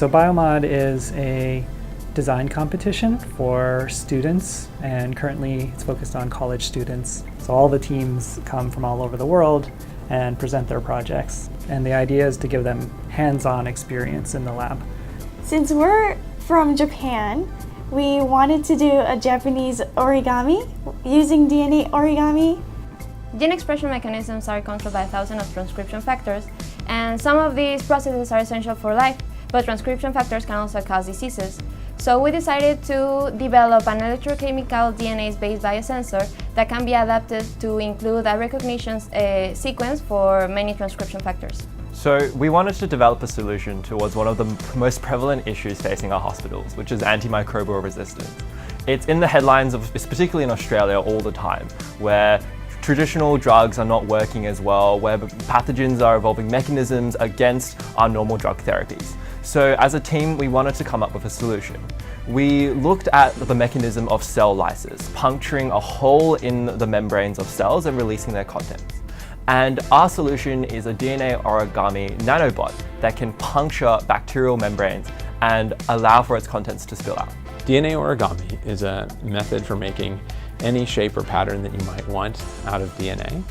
So Biomod is a design competition for students, and currently it's focused on college students. So all the teams come from all over the world and present their projects. And the idea is to give them hands-on experience in the lab. Since we're from Japan, we wanted to do a Japanese origami using DNA origami. Gene expression mechanisms are controlled by thousands of transcription factors, and some of these processes are essential for life, but transcription factors can also cause diseases. So we decided to develop an electrochemical DNA-based biosensor that can be adapted to include a recognition sequence for many transcription factors. So we wanted to develop a solution towards one of the most prevalent issues facing our hospitals, which is antimicrobial resistance. It's in the headlines, particularly in Australia, all the time, where traditional drugs are not working as well, where pathogens are evolving mechanisms against our normal drug therapies. So as a team, we wanted to come up with a solution. We looked at the mechanism of cell lysis, puncturing a hole in the membranes of cells and releasing their contents. And our solution is a DNA origami nanobot that can puncture bacterial membranes and allow for its contents to spill out. DNA origami is a method for making any shape or pattern that you might want out of DNA.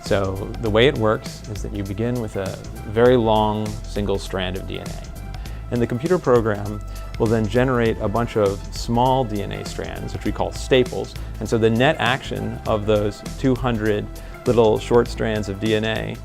So the way it works is that you begin with a very long single strand of DNA. And the computer program will then generate a bunch of small DNA strands, which we call staples. And so the net action of those 200 little short strands of DNA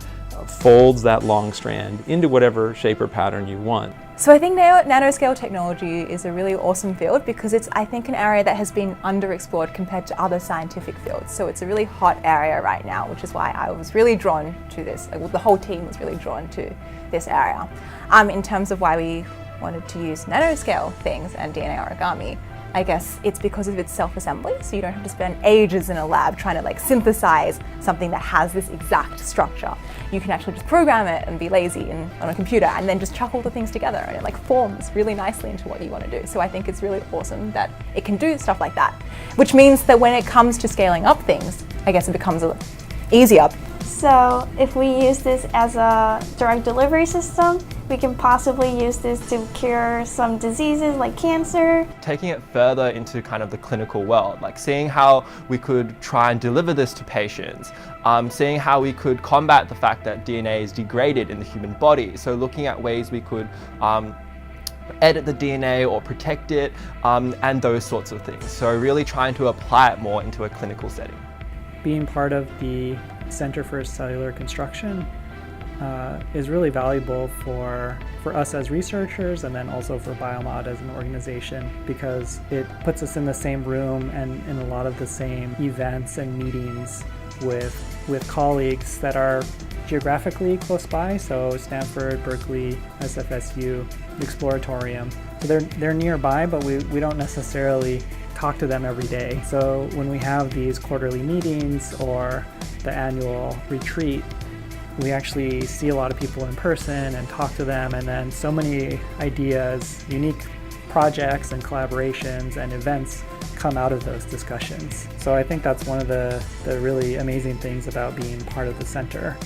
folds that long strand into whatever shape or pattern you want. So I think nanoscale technology is a really awesome field because it's, I think, an area that has been underexplored compared to other scientific fields. So it's a really hot area right now, which is why I was really drawn to this. The whole team was really drawn to this area. In terms of why we wanted to use nanoscale things and DNA origami, I guess it's because of its self-assembly, so you don't have to spend ages in a lab trying to synthesize something that has this exact structure. You can actually just program it and be lazy on a computer and then just chuck all the things together, and it forms really nicely into what you want to do. So I think it's really awesome that it can do stuff like that, which means that when it comes to scaling up things, I guess it becomes a little easier. So if we use this as a drug delivery system, we can possibly use this to cure some diseases like cancer. Taking it further into kind of the clinical world, seeing how we could try and deliver this to patients, seeing how we could combat the fact that DNA is degraded in the human body. So looking at ways we could edit the DNA or protect it, and those sorts of things. So really trying to apply it more into a clinical setting. Being part of the Center for Cellular Construction is really valuable for us as researchers, and then also for Biomod as an organization, because it puts us in the same room and in a lot of the same events and meetings with colleagues that are geographically close by. So Stanford, Berkeley, SFSU, Exploratorium. So they're nearby, but we don't necessarily talk to them every day. So when we have these quarterly meetings or the annual retreat, we actually see a lot of people in person and talk to them, and then so many ideas, unique projects and collaborations and events come out of those discussions. So I think that's one of the really amazing things about being part of the center.